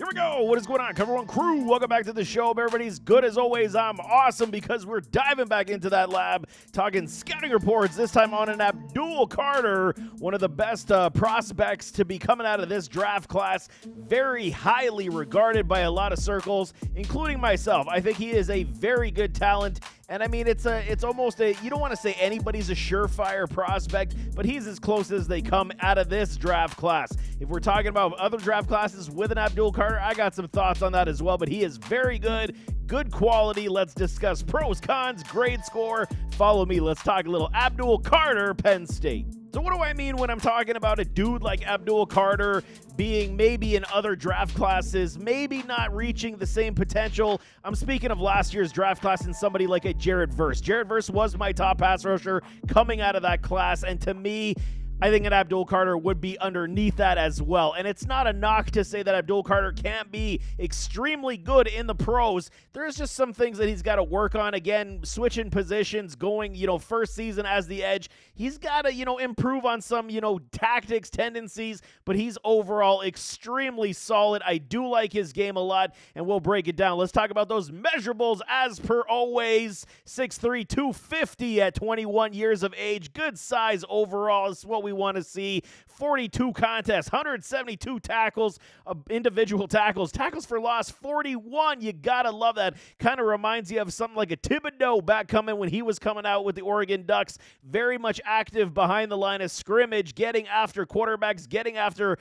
Here we go. What is going on, Cover One crew? Welcome back to the show. Everybody's good as always. I'm awesome because we're diving back into that lab, talking scouting reports, this time on an Abdul Carter, one of the best prospects to be coming out of this draft class. Very highly regarded by a lot of circles, including myself. I think he is a very good talent. And I mean, it's almost you don't want to say anybody's a surefire prospect, but he's as close as they come out of this draft class. If we're talking about other draft classes with an Abdul Carter, I got some thoughts on that as well, but he is very good quality. Let's discuss pros, cons, grade score. Follow me. Let's talk a little Abdul Carter, Penn State. So what do I mean when I'm talking about a dude like Abdul Carter being maybe in other draft classes, maybe not reaching the same potential? I'm speaking of last year's draft class and somebody like a Jared Verse. Jared Verse was my top pass rusher coming out of that class, and to me, I think an Abdul Carter would be underneath that as well. And it's not a knock to say that Abdul Carter can't be extremely good in the pros. There's just some things that he's got to work on. Again, switching positions, going, first season as the edge. He's got to, improve on some, tactics, tendencies, but he's overall extremely solid. I do like his game a lot, and we'll break it down. Let's talk about those measurables as per always. 6'3", 250 at 21 years of age. Good size overall is what we want to see. 42 contests, 172 tackles, individual tackles for loss, 41. You gotta love that. Kind of reminds you of something like a Thibodeau back coming when he was coming out with the Oregon Ducks. Very much active behind the line of scrimmage, getting after quarterbacks, getting after,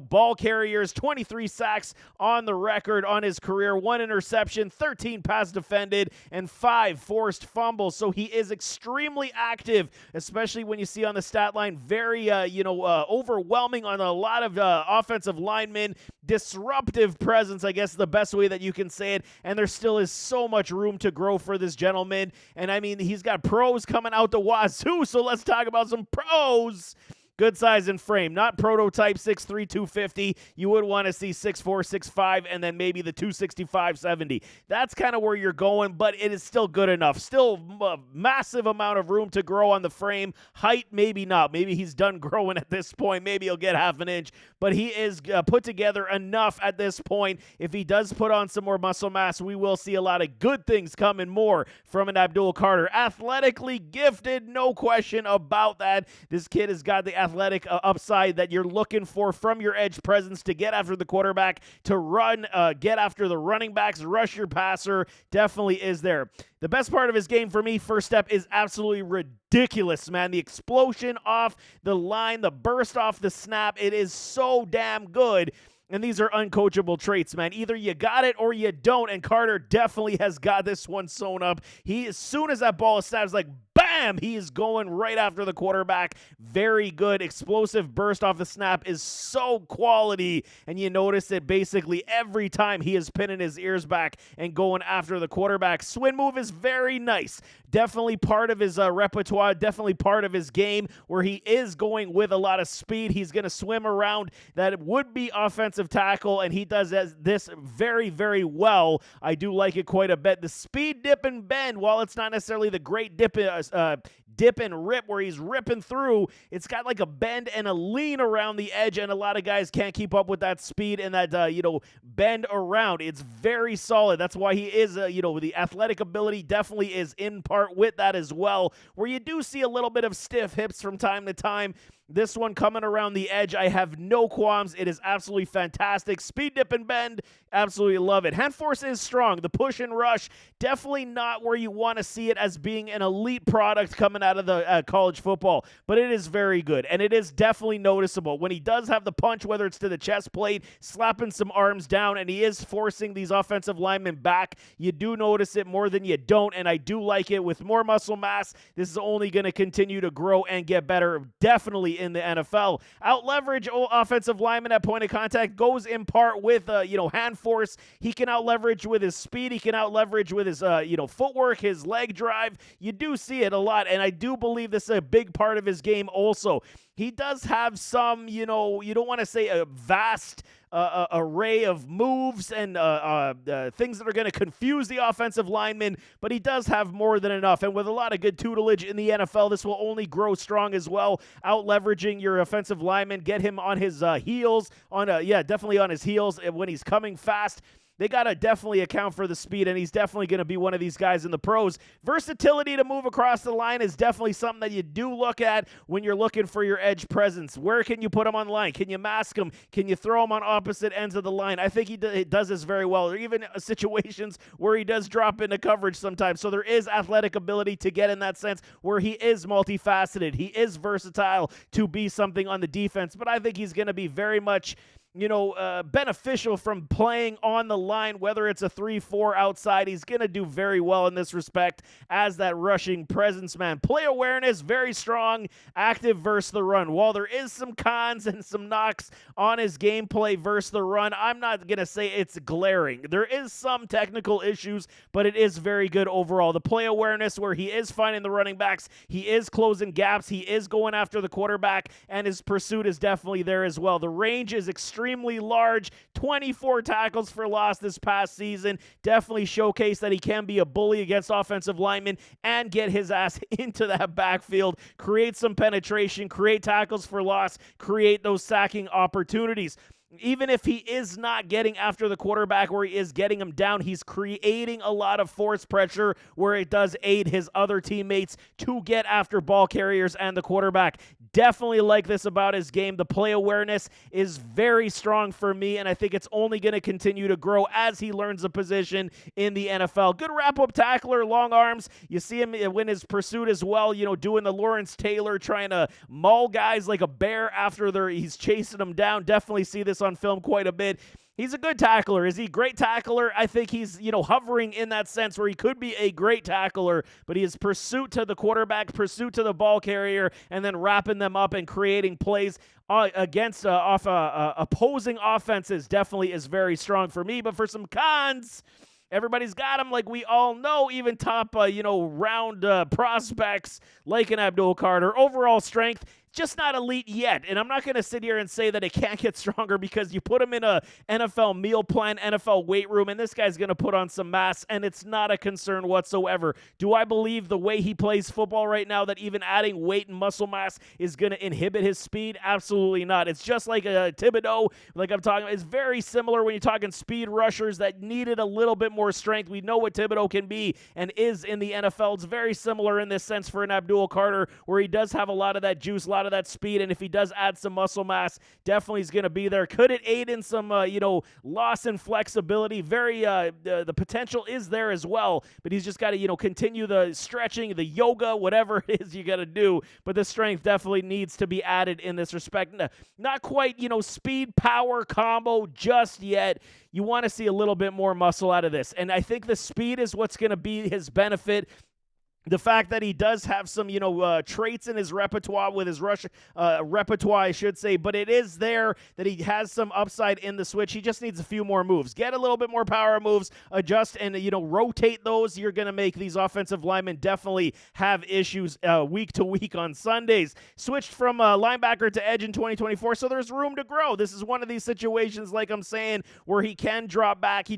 ball carriers. 23 sacks on the record on his career, 1 interception, 13 pass defended, and 5 forced fumbles. So he is extremely active, especially when you see on the stat line, very overwhelming on a lot of offensive linemen. Disruptive presence, I guess, the best way that you can say it. And there still is so much room to grow for this gentleman. And I mean, he's got pros coming out the wazoo. So let's talk about some pros. Good size and frame, not prototype 6'3", 250. You would want to see 6'4", 6'5", and then maybe the 265, 70. That's kind of where you're going, but it is still good enough. Still a massive amount of room to grow on the frame. Height, maybe not. Maybe he's done growing at this point. Maybe he'll get half an inch, but he is put together enough at this point. If he does put on some more muscle mass, we will see a lot of good things coming more from an Abdul Carter. Athletically gifted, no question about that. This kid has got the athletic upside that you're looking for from your edge presence to get after the quarterback, to run, get after the running backs, rush your passer. Definitely is there. The best part of his game for me, first step, is absolutely ridiculous, man. The explosion off the line, the burst off the snap, it is so damn good. And these are uncoachable traits, man. Either you got it or you don't, and Carter definitely has got this one sewn up. He, as soon as that ball is snapped, it's like, bam, he is going right after the quarterback. Very good. Explosive burst off the snap is so quality, and you notice it basically every time he is pinning his ears back and going after the quarterback. Swing move is very nice. Definitely part of his repertoire, definitely part of his game, where he is going with a lot of speed. He's going to swim around that would-be offensive tackle, and he does this very, very well. I do like it quite a bit. The speed, dip, and bend, while it's not necessarily the great dip and rip where he's ripping through, it's got like a bend and a lean around the edge, and a lot of guys can't keep up with that speed and that bend around. It's very solid. That's why he is the athletic ability definitely is in part with that as well, where you do see a little bit of stiff hips from time to time. This one coming around the edge, I have no qualms. It is absolutely fantastic. Speed, dip, and bend, absolutely love it. Hand force is strong. The push and rush, definitely not where you want to see it as being an elite product coming out of the college football, but it is very good, and it is definitely noticeable. When he does have the punch, whether it's to the chest plate, slapping some arms down, and he is forcing these offensive linemen back, you do notice it more than you don't, and I do like it. With more muscle mass, this is only going to continue to grow and get better, definitely in the NFL. Out leverage offensive lineman at point of contact goes in part with hand force. He can out leverage with his speed. He can out leverage with his footwork, his leg drive. You do see it a lot, and I do believe this is a big part of his game also. he does have some, you don't want to say a vast array of moves and things that are going to confuse the offensive linemen, but he does have more than enough. And with a lot of good tutelage in the NFL, this will only grow strong as well. Out leveraging your offensive lineman, get him on his heels, definitely on his heels when he's coming fast. They got to definitely account for the speed, and he's definitely going to be one of these guys in the pros. Versatility to move across the line is definitely something that you do look at when you're looking for your edge presence. Where can you put him on line? Can you mask him? Can you throw him on opposite ends of the line? I think he does this very well. There are even situations where he does drop into coverage sometimes. So there is athletic ability to get in that sense where he is multifaceted. He is versatile to be something on the defense, but I think he's going to be very much beneficial from playing on the line, whether it's a 3-4 outside. He's going to do very well in this respect as that rushing presence, man. Play awareness, very strong, active versus the run. While there is some cons and some knocks on his gameplay versus the run, I'm not going to say it's glaring. There is some technical issues, but it is very good overall. The play awareness where he is finding the running backs, he is closing gaps, he is going after the quarterback, and his pursuit is definitely there as well. The range is extremely large, 24 tackles for loss this past season. Definitely showcase that he can be a bully against offensive linemen and get his ass into that backfield, create some penetration, create tackles for loss, create those sacking opportunities. Even if he is not getting after the quarterback where he is getting him down, he's creating a lot of force pressure where it does aid his other teammates to get after ball carriers and the quarterback. Definitely like this about his game. The play awareness is very strong for me, and I think it's only going to continue to grow as he learns a position in the NFL. Good wrap-up tackler, long arms. You see him win his pursuit as well, doing the Lawrence Taylor, trying to maul guys like a bear after he's chasing them down. Definitely see this on film quite a bit. He's a good tackler. Is he a great tackler? I think he's, hovering in that sense where he could be a great tackler, but he is pursuit to the quarterback, pursuit to the ball carrier, and then wrapping them up and creating plays against opposing offenses definitely is very strong for me. But for some cons, everybody's got him, like we all know, even top, round prospects like an Abdul Carter. Overall strength, just not elite yet. And I'm not going to sit here and say that it can't get stronger because you put him in a NFL meal plan, NFL weight room, and this guy's going to put on some mass, and it's not a concern whatsoever. Do I believe the way he plays football right now that even adding weight and muscle mass is going to inhibit his speed? Absolutely not. It's just like a Thibodeau, like I'm talking about. It's very similar when you're talking speed rushers that needed a little bit more strength. We know what Thibodeau can be and is in the NFL. It's very similar in this sense for an Abdul Carter where he does have a lot of that juice, a lot of that speed, and if he does add some muscle mass, definitely is going to be there. Could it aid in some, loss in flexibility? The potential is there as well, but he's just got to, continue the stretching, the yoga, whatever it is you got to do, but the strength definitely needs to be added in this respect. Not quite, speed, power combo just yet. You want to see a little bit more muscle out of this, and I think the speed is what's going to be his benefit. The fact that he does have some, traits in his repertoire with his rush repertoire, I should say, but it is there that he has some upside in the switch. He just needs a few more moves. Get a little bit more power moves, adjust, and, rotate those. You're going to make these offensive linemen definitely have issues week to week on Sundays. Switched from linebacker to edge in 2024, so there's room to grow. This is one of these situations, like I'm saying, where he can drop back.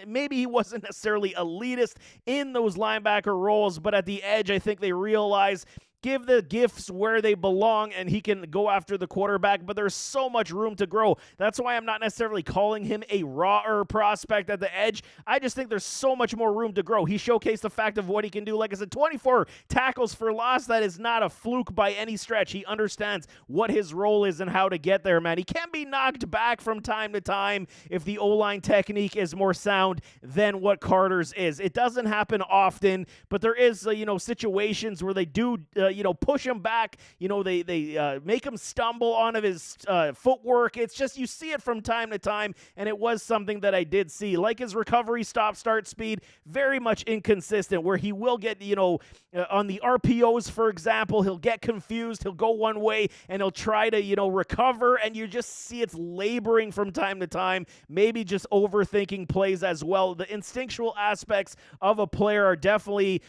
Maybe he wasn't necessarily elitist in those linebacker roles, but at the edge, I think they realize give the gifts where they belong, and he can go after the quarterback, but there's so much room to grow. That's why I'm not necessarily calling him a rawer prospect at the edge. I just think there's so much more room to grow. He showcased the fact of what he can do. Like I said, 24 tackles for loss. That is not a fluke by any stretch. He understands what his role is and how to get there, man. He can be knocked back from time to time if the O-line technique is more sound than what Carter's is. It doesn't happen often, but there is, situations where they do, push him back. They make him stumble on his footwork. It's just, you see it from time to time, and it was something that I did see. Like his recovery, stop, start speed, very much inconsistent, where he will get, on the RPOs, for example, he'll get confused. He'll go one way, and he'll try to, recover, and you just see it's laboring from time to time, maybe just overthinking plays as well. The instinctual aspects of a player are definitely,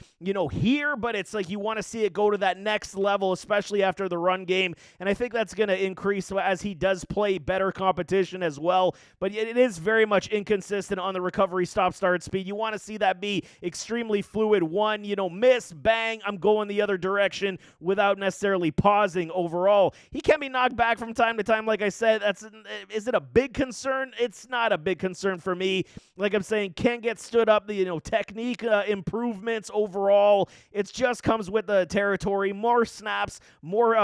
here, but it's like you want to see it go to that that next level, especially after the run game. And I think that's going to increase as he does play better competition as well. But it is very much inconsistent on the recovery stop-start speed. You want to see that be extremely fluid. One, miss, bang, I'm going the other direction without necessarily pausing overall. He can be knocked back from time to time, like I said. Is it a big concern? It's not a big concern for me. Like I'm saying, can get stood up, the technique improvements overall. It just comes with the territory. More snaps, more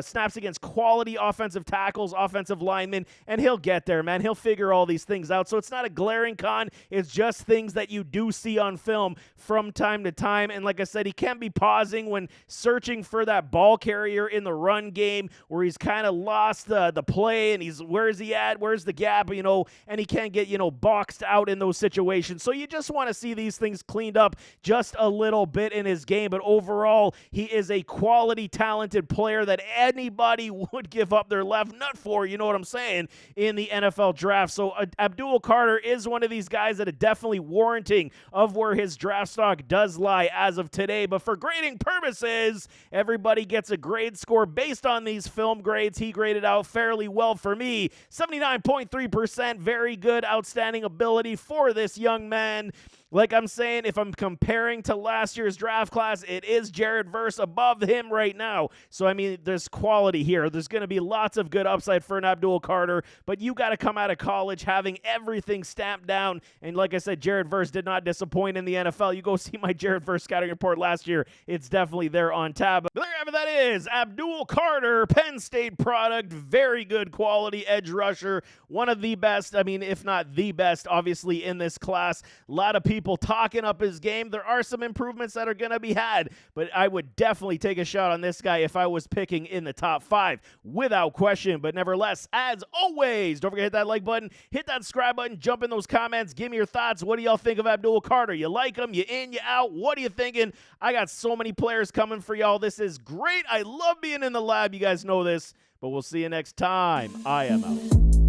snaps against quality offensive tackles, offensive linemen, and he'll get there, man. He'll figure all these things out. So it's not a glaring con. It's just things that you do see on film from time to time. And like I said, he can be pausing when searching for that ball carrier in the run game where he's kind of lost the play and where is he at? Where's the gap? And he can't get, boxed out in those situations. So you just want to see these things cleaned up just a little bit in his game. But overall, he is a quality, talented player that anybody would give up their left nut for, you know what I'm saying, in the NFL draft. So Abdul Carter is one of these guys that are definitely warranting of where his draft stock does lie as of today. But for grading purposes, everybody gets a grade score based on these film grades. He graded out fairly well for me. 79.3%, very good, outstanding ability for this young man. Like I'm saying, if I'm comparing to last year's draft class, it is Jared Verse above him right now. So, I mean, there's quality here. There's going to be lots of good upside for an Abdul Carter, but you got to come out of college having everything stamped down. And like I said, Jared Verse did not disappoint in the NFL. You go see my Jared Verse scouting report last year. It's definitely there on tab. But there you have it. That is Abdul Carter, Penn State product, very good quality edge rusher, one of the best, if not the best, obviously, in this class. A lot of people talking up his game. There are some improvements that are going to be had, but I would definitely take a shot on this guy if I was picking in the top 5, without question. But nevertheless, as always, don't forget to hit that like button, hit that subscribe button, jump in those comments, give me your thoughts. What do y'all think of Abdul Carter? You like him? You in? You out? What are you thinking? I got so many players coming for y'all. This is great. I love being in the lab. You guys know this, but we'll see you next time. I am out.